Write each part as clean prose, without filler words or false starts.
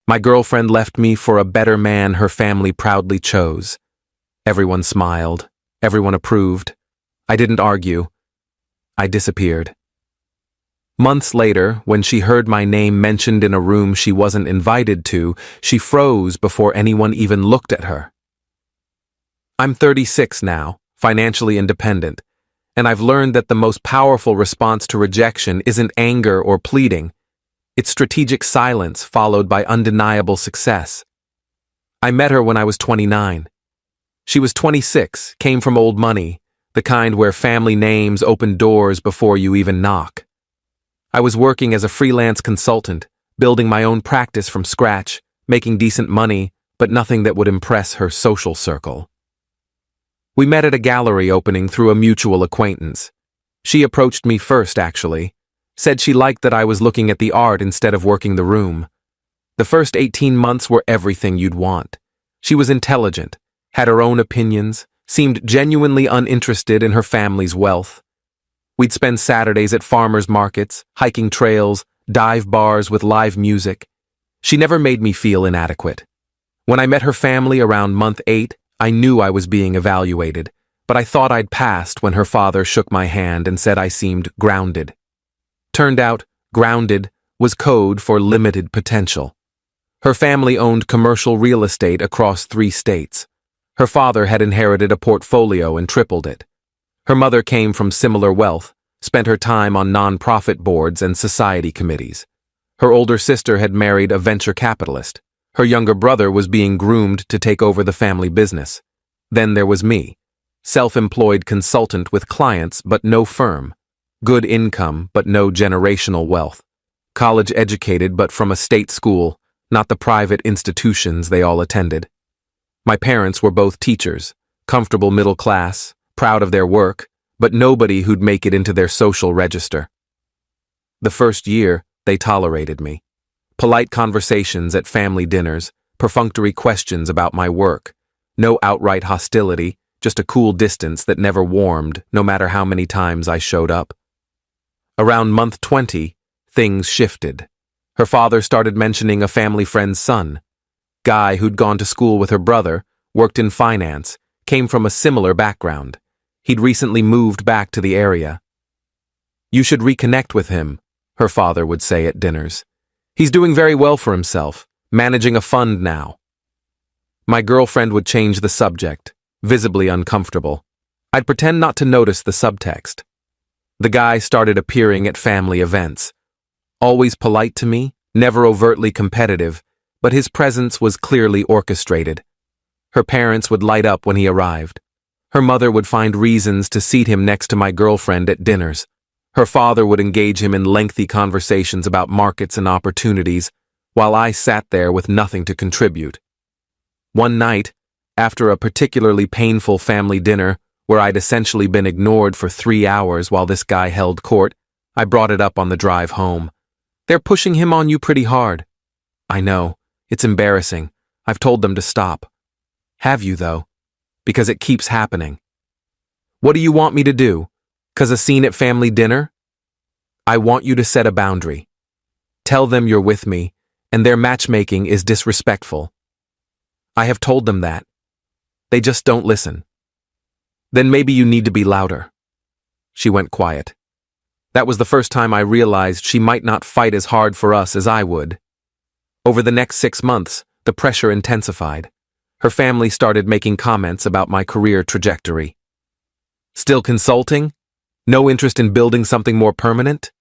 My girlfriend left me for a better man her family proudly chose. Everyone smiled. Everyone approved. I didn't argue. I disappeared. Months later, when she heard my name mentioned in a room she wasn't invited to, she froze before anyone even looked at her. I'm 36 now, financially independent, and I've learned that the most powerful response to rejection isn't anger or pleading. It's strategic silence followed by undeniable success. I met her when I was 29. She was 26, came from old money, the kind where family names open doors before you even knock. I was working as a freelance consultant, building my own practice from scratch, making decent money, but nothing that would impress her social circle. We met at a gallery opening through a mutual acquaintance. She approached me first, actually. Said she liked that I was looking at the art instead of working the room. The first 18 months were everything you'd want. She was intelligent, had her own opinions, seemed genuinely uninterested in her family's wealth. We'd spend Saturdays at farmers markets, hiking trails, dive bars with live music. She never made me feel inadequate. When I met her family around month 8, I knew I was being evaluated, but I thought I'd passed when her father shook my hand and said I seemed grounded. Turned out, grounded was code for limited potential. Her family owned commercial real estate across 3 states. Her father had inherited a portfolio and tripled it. Her mother came from similar wealth, spent her time on non-profit boards and society committees. Her older sister had married a venture capitalist. Her younger brother was being groomed to take over the family business. Then there was me, self-employed consultant with clients but no firm, good income but no generational wealth, college educated but from a state school, not the private institutions they all attended. My parents were both teachers, comfortable middle class, proud of their work, but nobody who'd make it into their social register. The first year, they tolerated me. Polite conversations at family dinners, perfunctory questions about my work, no outright hostility, just a cool distance that never warmed, no matter how many times I showed up. Around month 20, things shifted. Her father started mentioning a family friend's son. Guy who'd gone to school with her brother, worked in finance, came from a similar background. He'd recently moved back to the area. You should reconnect with him, her father would say at dinners. He's doing very well for himself, managing a fund now. My girlfriend would change the subject, visibly uncomfortable. I'd pretend not to notice the subtext. The guy started appearing at family events. Always polite to me, never overtly competitive, but his presence was clearly orchestrated. Her parents would light up when he arrived. Her mother would find reasons to seat him next to my girlfriend at dinners. Her father would engage him in lengthy conversations about markets and opportunities, while I sat there with nothing to contribute. One night, after a particularly painful family dinner, where I'd essentially been ignored for 3 hours while this guy held court, I brought it up on the drive home. They're pushing him on you pretty hard. I know. It's embarrassing. I've told them to stop. Have you, though? Because it keeps happening. What do you want me to do? 'Cause a scene at family dinner? I want you to set a boundary. Tell them you're with me, and their matchmaking is disrespectful. I have told them that. They just don't listen. Then maybe you need to be louder. She went quiet. That was the first time I realized she might not fight as hard for us as I would. Over the next 6 months, the pressure intensified. Her family started making comments about my career trajectory. Still consulting? No interest in building something more permanent?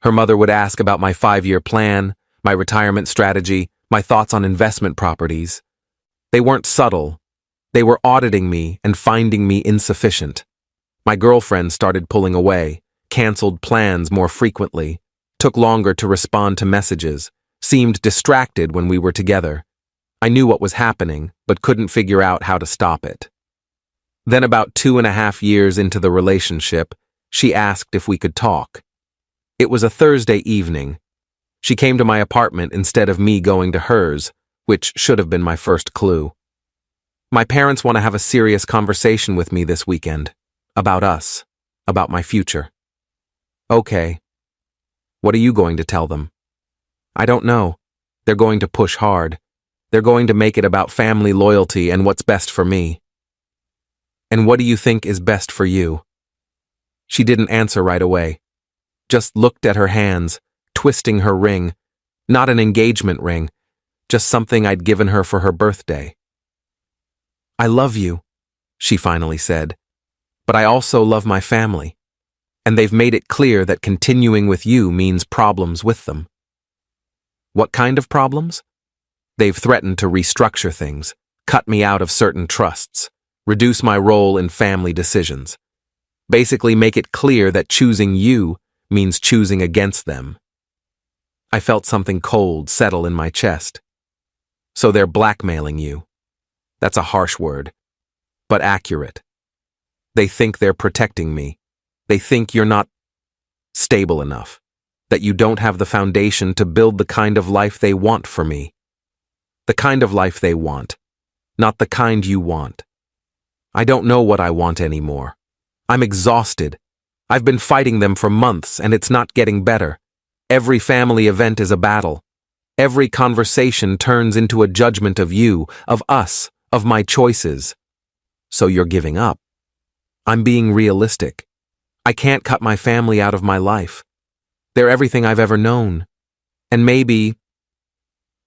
Her mother would ask about my 5-year plan, my retirement strategy, my thoughts on investment properties. They weren't subtle. They were auditing me and finding me insufficient. My girlfriend started pulling away, canceled plans more frequently, took longer to respond to messages, seemed distracted when we were together. I knew what was happening, but couldn't figure out how to stop it. Then about 2.5 years into the relationship, she asked if we could talk. It was a Thursday evening. She came to my apartment instead of me going to hers, which should have been my first clue. My parents want to have a serious conversation with me this weekend. About us. About my future. Okay. What are you going to tell them? I don't know. They're going to push hard. They're going to make it about family loyalty and what's best for me. And what do you think is best for you? She didn't answer right away. Just looked at her hands, twisting her ring. Not an engagement ring, just something I'd given her for her birthday. I love you, she finally said, but I also love my family. And they've made it clear that continuing with you means problems with them. What kind of problems? They've threatened to restructure things, cut me out of certain trusts, reduce my role in family decisions. Basically make it clear that choosing you means choosing against them. I felt something cold settle in my chest. So they're blackmailing you. That's a harsh word, but accurate. They think they're protecting me. They think you're not stable enough, that you don't have the foundation to build the kind of life they want for me. The kind of life they want, not the kind you want. I don't know what I want anymore. I'm exhausted. I've been fighting them for months and it's not getting better. Every family event is a battle. Every conversation turns into a judgment of you, of us, of my choices. So you're giving up. I'm being realistic. I can't cut my family out of my life. They're everything I've ever known. And maybe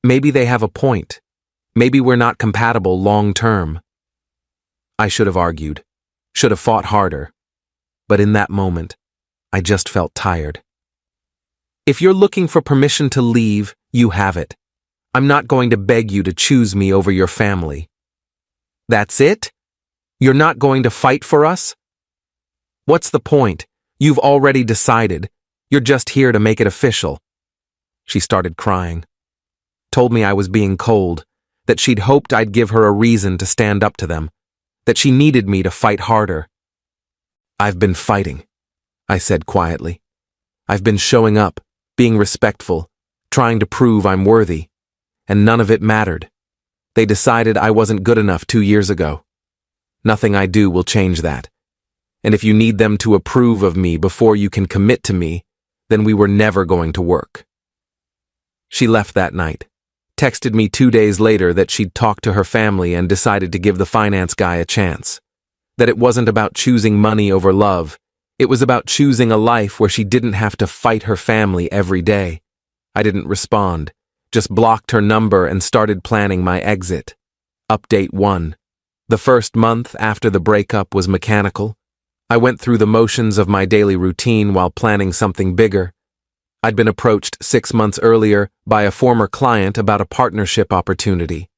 they have a point. Maybe we're not compatible long term. I should have argued, should have fought harder. But in that moment, I just felt tired. If you're looking for permission to leave, you have it. I'm not going to beg you to choose me over your family. That's it? You're not going to fight for us? What's the point? You've already decided. You're just here to make it official. She started crying. Told me I was being cold, that she'd hoped I'd give her a reason to stand up to them, that she needed me to fight harder. I've been fighting, I said quietly. I've been showing up, being respectful, trying to prove I'm worthy, and none of it mattered. They decided I wasn't good enough 2 years ago. Nothing I do will change that. And if you need them to approve of me before you can commit to me, then we were never going to work. She left that night, texted me 2 days later that she'd talked to her family and decided to give the finance guy a chance. That it wasn't about choosing money over love. It was about choosing a life where she didn't have to fight her family every day. I didn't respond, just blocked her number and started planning my exit. Update 1. The first month after the breakup was mechanical. I went through the motions of my daily routine while planning something bigger. I'd been approached 6 months earlier by a former client about a partnership opportunity,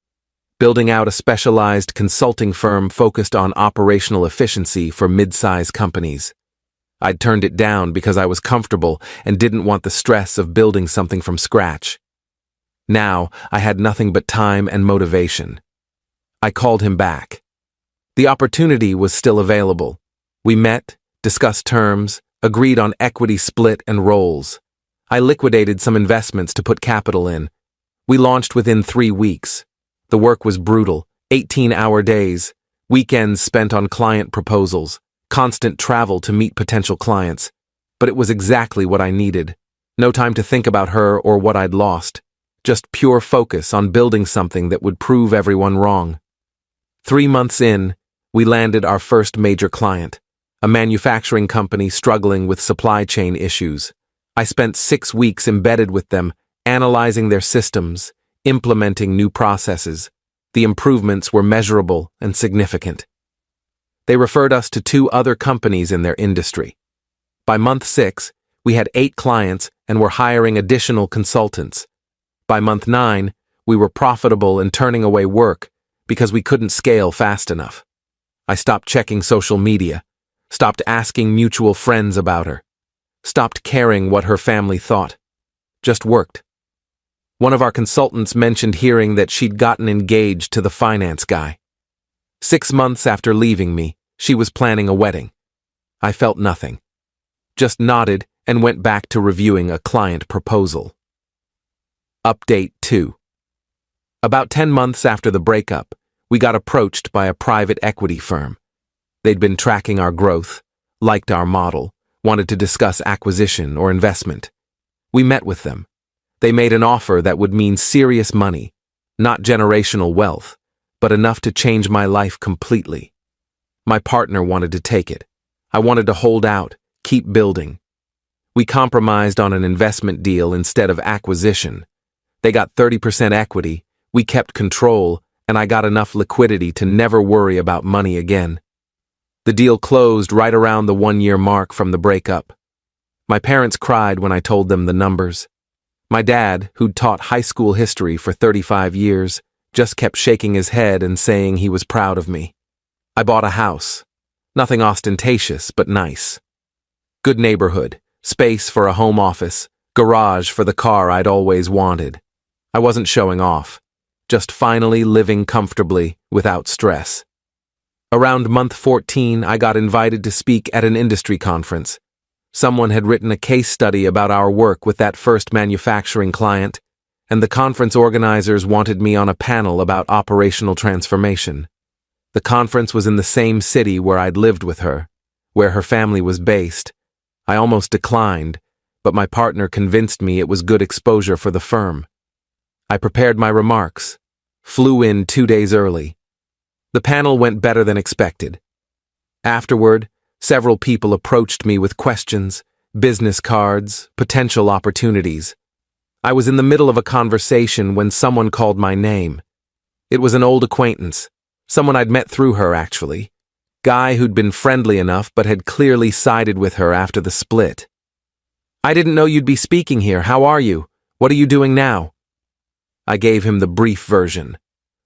building out a specialized consulting firm focused on operational efficiency for mid-size companies. I'd turned it down because I was comfortable and didn't want the stress of building something from scratch. Now, I had nothing but time and motivation. I called him back. The opportunity was still available. We met, discussed terms, agreed on equity split and roles. I liquidated some investments to put capital in. We launched within 3 weeks. The work was brutal, 18-hour days, weekends spent on client proposals, constant travel to meet potential clients. But it was exactly what I needed. No time to think about her or what I'd lost. Just pure focus on building something that would prove everyone wrong. 3 months in, we landed our first major client, a manufacturing company struggling with supply chain issues. I spent 6 weeks embedded with them, analyzing their systems, implementing new processes. The improvements were measurable and significant. They referred us to 2 other companies in their industry. By month 6, we had 8 clients and were hiring additional consultants. By month 9, we were profitable and turning away work because we couldn't scale fast enough. I stopped checking social media, stopped asking mutual friends about her, stopped caring what her family thought. Just worked. One of our consultants mentioned hearing that she'd gotten engaged to the finance guy. 6 months after leaving me, she was planning a wedding. I felt nothing. Just nodded and went back to reviewing a client proposal. Update 2. About 10 months after the breakup, we got approached by a private equity firm. They'd been tracking our growth, liked our model, wanted to discuss acquisition or investment. We met with them. They made an offer that would mean serious money, not generational wealth, but enough to change my life completely. My partner wanted to take it. I wanted to hold out, keep building. We compromised on an investment deal instead of acquisition. They got 30% equity, we kept control, and I got enough liquidity to never worry about money again. The deal closed right around the 1-year mark from the breakup. My parents cried when I told them the numbers. My dad, who'd taught high school history for 35 years, just kept shaking his head and saying he was proud of me. I bought a house. Nothing ostentatious, but nice. Good neighborhood, space for a home office, garage for the car I'd always wanted. I wasn't showing off, just finally living comfortably without stress. Around month 14, I got invited to speak at an industry conference. Someone had written a case study about our work with that first manufacturing client, and the conference organizers wanted me on a panel about operational transformation. The conference was in the same city where I'd lived with her, where her family was based. I almost declined, but my partner convinced me it was good exposure for the firm. I prepared my remarks, flew in 2 days early. The panel went better than expected. Afterward, several people approached me with questions, business cards, potential opportunities. I was in the middle of a conversation when someone called my name. It was an old acquaintance, someone I'd met through her, actually. Guy who'd been friendly enough but had clearly sided with her after the split. "I didn't know you'd be speaking here. How are you? What are you doing now?" I gave him the brief version.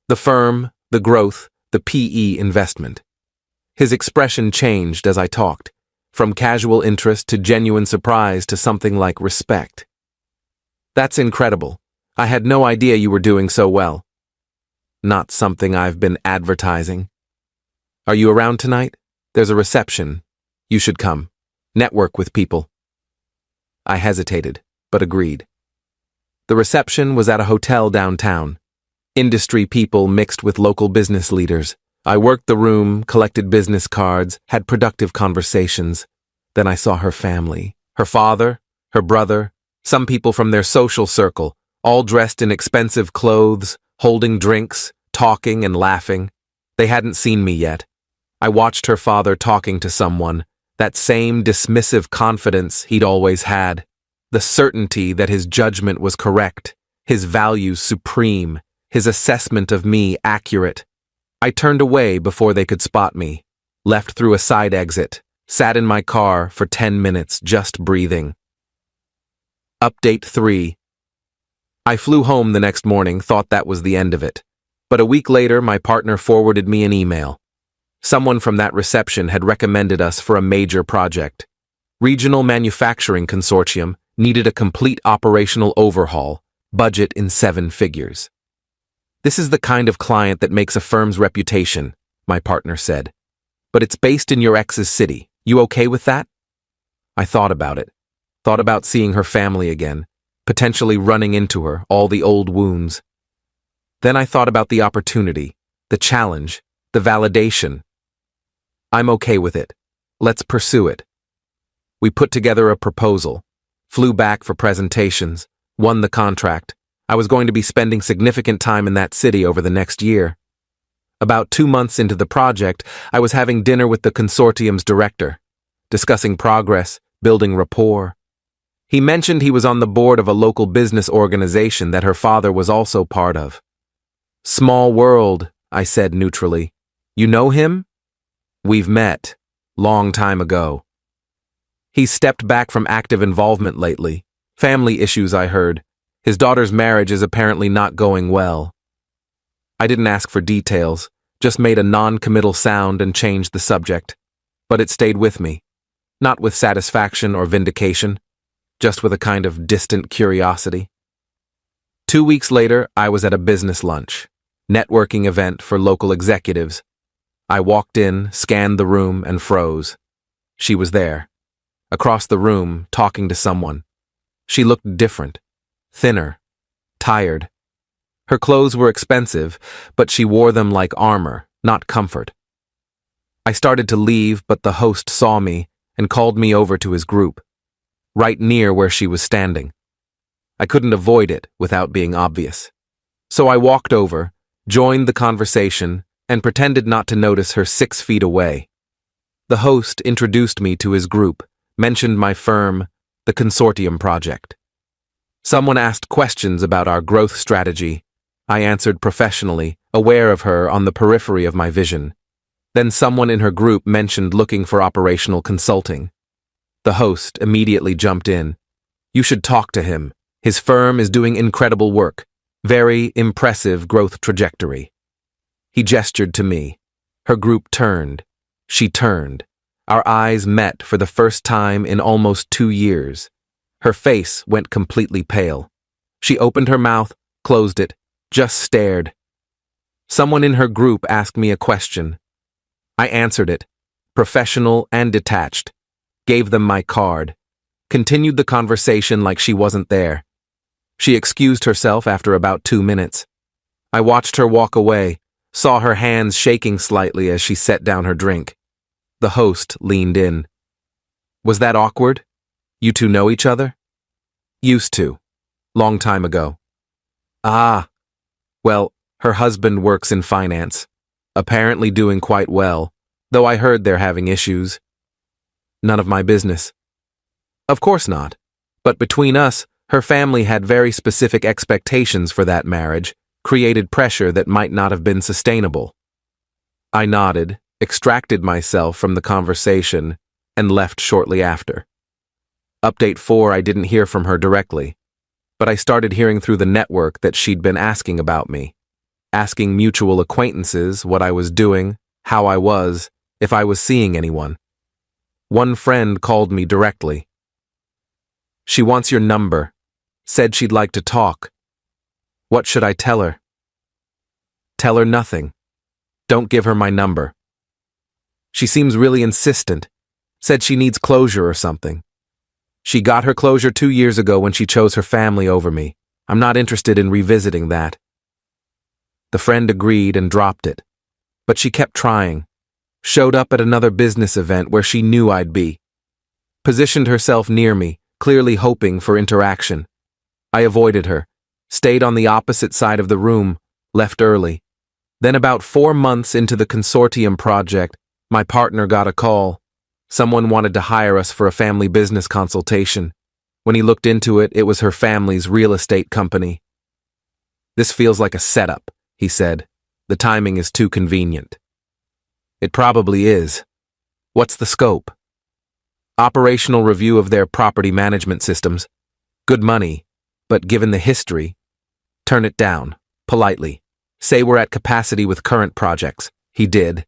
The firm, the growth, the PE investment. His expression changed as I talked, from casual interest to genuine surprise to something like respect. "That's incredible. I had no idea you were doing so well." "Not something I've been advertising." "Are you around tonight? There's a reception. You should come. Network with people." I hesitated, but agreed. The reception was at a hotel downtown. Industry people mixed with local business leaders. I worked the room, collected business cards, had productive conversations. Then I saw her family, her father, her brother, some people from their social circle, all dressed in expensive clothes, holding drinks, talking and laughing. They hadn't seen me yet. I watched her father talking to someone, that same dismissive confidence he'd always had, the certainty that his judgment was correct, his values supreme, his assessment of me accurate. I turned away before they could spot me, left through a side exit, sat in my car for 10 minutes just breathing. Update 3. I flew home the next morning, thought that was the end of it. But a week later, my partner forwarded me an email. Someone from that reception had recommended us for a major project. Regional Manufacturing Consortium needed a complete operational overhaul, budget in 7 figures. "This is the kind of client that makes a firm's reputation," my partner said. "But it's based in your ex's city. You okay with that?" I thought about it. Thought about seeing her family again, potentially running into her, all the old wounds. Then I thought about the opportunity, the challenge, the validation. "I'm okay with it. Let's pursue it." We put together a proposal, flew back for presentations, won the contract. I was going to be spending significant time in that city over the next year. About 2 months into the project, I was having dinner with the consortium's director, discussing progress, building rapport. He mentioned he was on the board of a local business organization that her father was also part of. "Small world," I said neutrally. "You know him?" "We've met. Long time ago." He's stepped back from active involvement lately. Family issues, I heard. His daughter's marriage is apparently not going well. I didn't ask for details, just made a non-committal sound and changed the subject. But it stayed with me. Not with satisfaction or vindication, just with a kind of distant curiosity. 2 weeks later, I was at a business lunch, networking event for local executives. I walked in, scanned the room, and froze. She was there, across the room, talking to someone. She looked different, thinner, tired. Her clothes were expensive, but she wore them like armor, not comfort. I started to leave, but the host saw me and called me over to his group, right near where she was standing. I couldn't avoid it without being obvious. So I walked over, joined the conversation, and pretended not to notice her 6 feet away. The host introduced me to his group, mentioned my firm, the Consortium Project. Someone asked questions about our growth strategy. I answered professionally, aware of her on the periphery of my vision. Then someone in her group mentioned looking for operational consulting. The host immediately jumped in. You should talk to him. His firm is doing incredible work. Very impressive growth trajectory. He gestured to me. Her group turned. She turned. Our eyes met for the first time in almost 2 years. Her face went completely pale. She opened her mouth, closed it, just stared. Someone in her group asked me a question. I answered it, professional and detached, gave them my card, continued the conversation like she wasn't there. She excused herself after about 2 minutes. I watched her walk away, saw her hands shaking slightly as she set down her drink. The host leaned in. Was that awkward? You two know each other? Used to. Long time ago. Ah. Well, her husband works in finance. Apparently doing quite well, though I heard they're having issues. None of my business. Of course not. But between us, her family had very specific expectations for that marriage, created pressure that might not have been sustainable. I nodded, extracted myself from the conversation, and left shortly after. Update 4, I didn't hear from her directly, but I started hearing through the network that she'd been asking about me, asking mutual acquaintances what I was doing, how I was, if I was seeing anyone. One friend called me directly. She wants your number, said she'd like to talk. What should I tell her? Tell her nothing. Don't give her my number. She seems really insistent, said she needs closure or something. She got her closure 2 years ago when she chose her family over me. I'm not interested in revisiting that. The friend agreed and dropped it. But she kept trying. Showed up at another business event where she knew I'd be. Positioned herself near me, clearly hoping for interaction. I avoided her, stayed on the opposite side of the room, left early. Then about 4 months into the Consortium project, my partner got a call. Someone wanted to hire us for a family business consultation. When he looked into it, it was her family's real estate company. This feels like a setup, he said. The timing is too convenient. It probably is. What's the scope? Operational review of their property management systems. Good money, but given the history, turn it down, politely. Say we're at capacity with current projects. He did.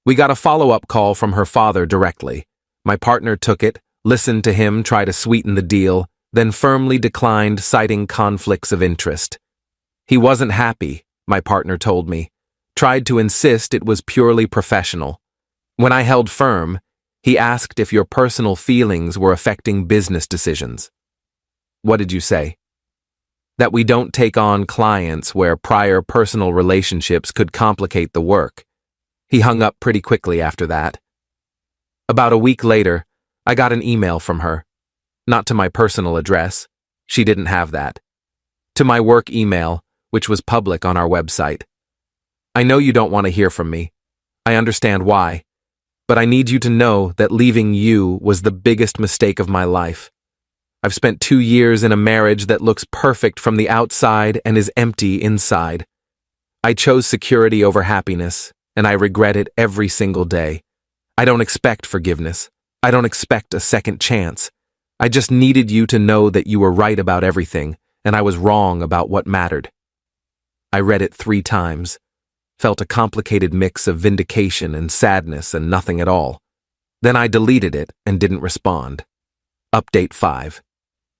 We got a follow-up call from her father directly. My partner took it, listened to him try to sweeten the deal, then firmly declined, citing conflicts of interest. He wasn't happy, my partner told me. Tried to insist it was purely professional. When I held firm, he asked if your personal feelings were affecting business decisions. What did you say? That we don't take on clients where prior personal relationships could complicate the work. He hung up pretty quickly after that. About a week later, I got an email from her. Not to my personal address. She didn't have that. To my work email, which was public on our website. I know you don't want to hear from me. I understand why. But I need you to know that leaving you was the biggest mistake of my life. I've spent 2 years in a marriage that looks perfect from the outside and is empty inside. I chose security over happiness, and I regret it every single day. I don't expect forgiveness. I don't expect a second chance. I just needed you to know that you were right about everything, and I was wrong about what mattered. I read it 3 times, felt a complicated mix of vindication and sadness and nothing at all. Then I deleted it and didn't respond. Update 5.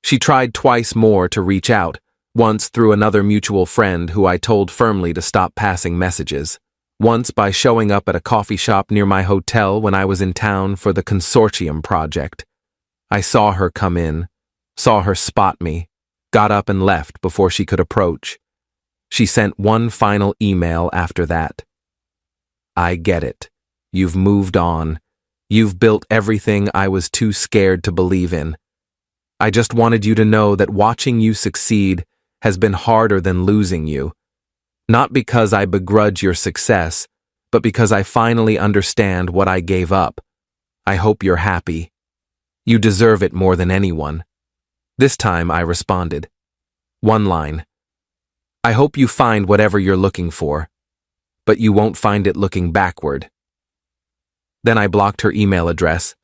She tried twice more to reach out, once through another mutual friend who I told firmly to stop passing messages. Once by showing up at a coffee shop near my hotel when I was in town for the Consortium project. I saw her come in, saw her spot me, got up and left before she could approach. She sent one final email after that. I get it. You've moved on. You've built everything I was too scared to believe in. I just wanted you to know that watching you succeed has been harder than losing you. Not because I begrudge your success, but because I finally understand what I gave up. I hope you're happy. You deserve it more than anyone." This time I responded. One line. "I hope you find whatever you're looking for, but you won't find it looking backward." Then I blocked her email address.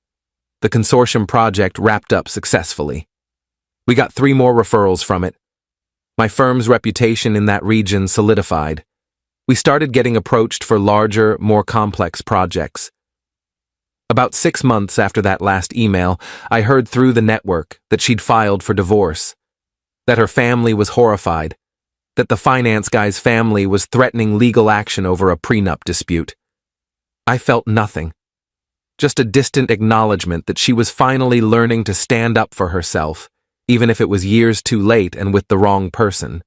The consortium project wrapped up successfully. We got 3 more referrals from it. My firm's reputation in that region solidified. We started getting approached for larger, more complex projects. About 6 months after that last email, I heard through the network that she'd filed for divorce, that her family was horrified, that the finance guy's family was threatening legal action over a prenup dispute. I felt nothing, just a distant acknowledgement that she was finally learning to stand up for herself, even if it was years too late and with the wrong person.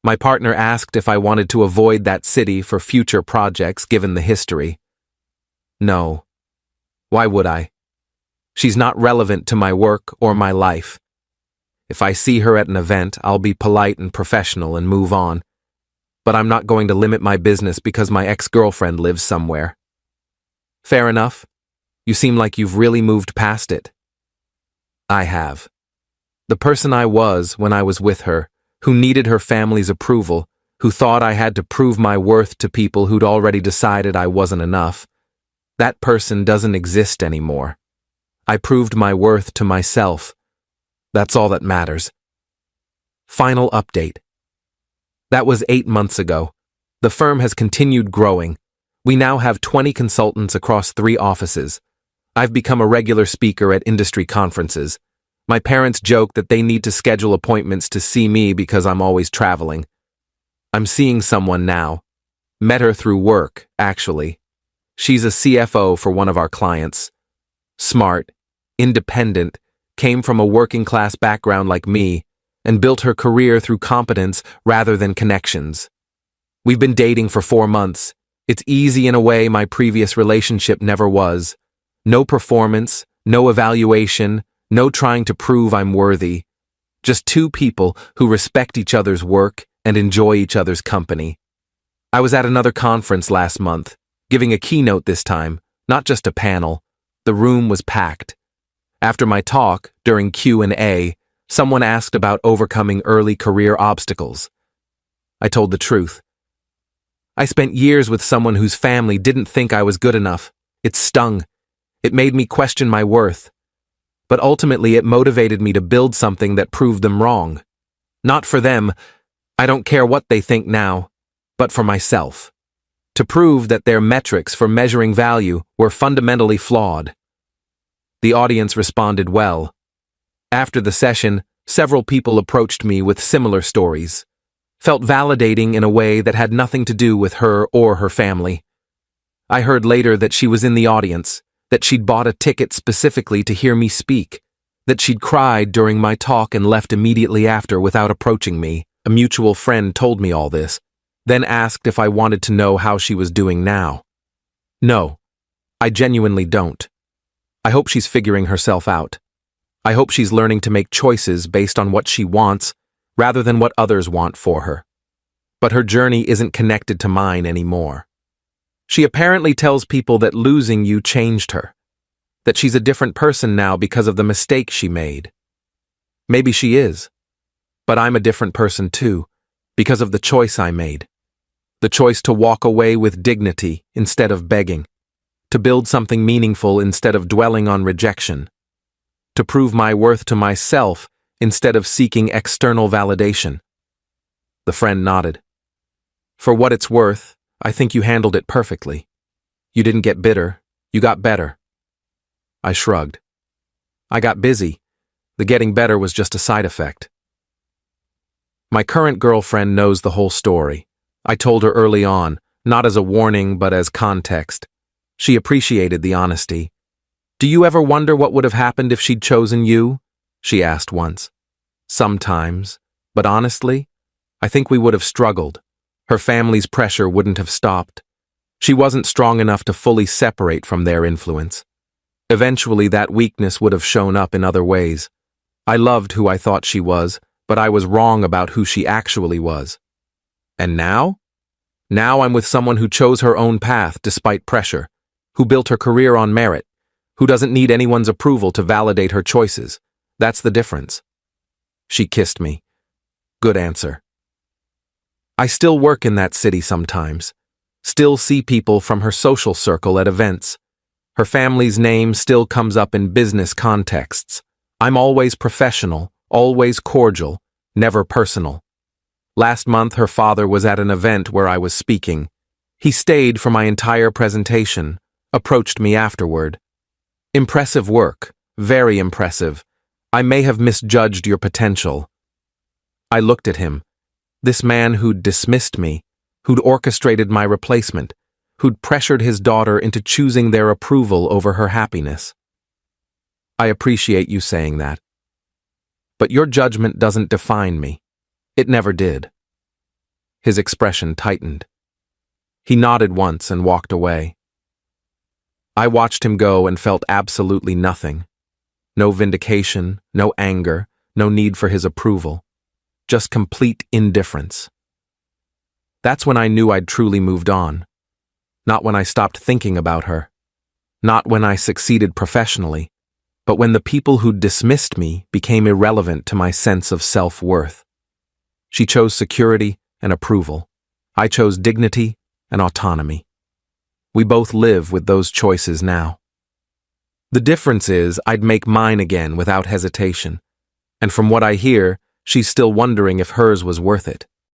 My partner asked if I wanted to avoid that city for future projects given the history. No. Why would I? She's not relevant to my work or my life. If I see her at an event, I'll be polite and professional and move on. But I'm not going to limit my business because my ex-girlfriend lives somewhere. Fair enough. You seem like you've really moved past it. I have. The person I was when I was with her, who needed her family's approval, who thought I had to prove my worth to people who'd already decided I wasn't enough, that person doesn't exist anymore. I proved my worth to myself. That's all that matters. Final update. That was 8 months ago. The firm has continued growing. We now have 20 consultants across 3 offices. I've become a regular speaker at industry conferences. My parents joke that they need to schedule appointments to see me because I'm always traveling. I'm seeing someone now. Met her through work, actually. She's a CFO for one of our clients. Smart, independent, came from a working-class background like me, and built her career through competence rather than connections. We've been dating for 4 months. It's easy in a way my previous relationship never was. No performance, no evaluation, no trying to prove I'm worthy. Just 2 people who respect each other's work and enjoy each other's company. I was at another conference last month, giving a keynote this time, not just a panel. The room was packed. After my talk, during Q&A, someone asked about overcoming early career obstacles. I told the truth. I spent years with someone whose family didn't think I was good enough. It stung. It made me question my worth. But ultimately it motivated me to build something that proved them wrong. Not for them, I don't care what they think now, but for myself. To prove that their metrics for measuring value were fundamentally flawed. The audience responded well. After the session, several people approached me with similar stories. Felt validating in a way that had nothing to do with her or her family. I heard later that she was in the audience, that she'd bought a ticket specifically to hear me speak, that she'd cried during my talk and left immediately after without approaching me. A mutual friend told me all this, then asked if I wanted to know how she was doing now. No, I genuinely don't. I hope she's figuring herself out. I hope she's learning to make choices based on what she wants, rather than what others want for her. But her journey isn't connected to mine anymore. She apparently tells people that losing you changed her, that she's a different person now because of the mistake she made. Maybe she is, but I'm a different person too, because of the choice I made. The choice to walk away with dignity instead of begging, to build something meaningful instead of dwelling on rejection, to prove my worth to myself instead of seeking external validation. The friend nodded. For what it's worth, I think you handled it perfectly. You didn't get bitter, you got better. I shrugged. I got busy. The getting better was just a side effect. My current girlfriend knows the whole story. I told her early on, not as a warning but as context. She appreciated the honesty. Do you ever wonder what would have happened if she'd chosen you? She asked once. Sometimes, but honestly, I think we would have struggled. Her family's pressure wouldn't have stopped. She wasn't strong enough to fully separate from their influence. Eventually, that weakness would have shown up in other ways. I loved who I thought she was, but I was wrong about who she actually was. And now? Now I'm with someone who chose her own path despite pressure, who built her career on merit, who doesn't need anyone's approval to validate her choices. That's the difference. She kissed me. Good answer. I still work in that city sometimes, still see people from her social circle at events. Her family's name still comes up in business contexts. I'm always professional, always cordial, never personal. Last month, her father was at an event where I was speaking. He stayed for my entire presentation, approached me afterward. Impressive work, very impressive. I may have misjudged your potential. I looked at him. This man who'd dismissed me, who'd orchestrated my replacement, who'd pressured his daughter into choosing their approval over her happiness. I appreciate you saying that. But your judgment doesn't define me. It never did. His expression tightened. He nodded once and walked away. I watched him go and felt absolutely nothing. No vindication, no anger, no need for his approval. Just complete indifference. That's when I knew I'd truly moved on. Not when I stopped thinking about her. Not when I succeeded professionally. But when the people who dismissed me became irrelevant to my sense of self-worth. She chose security and approval. I chose dignity and autonomy. We both live with those choices now. The difference is I'd make mine again without hesitation. And from what I hear, she's still wondering if hers was worth it.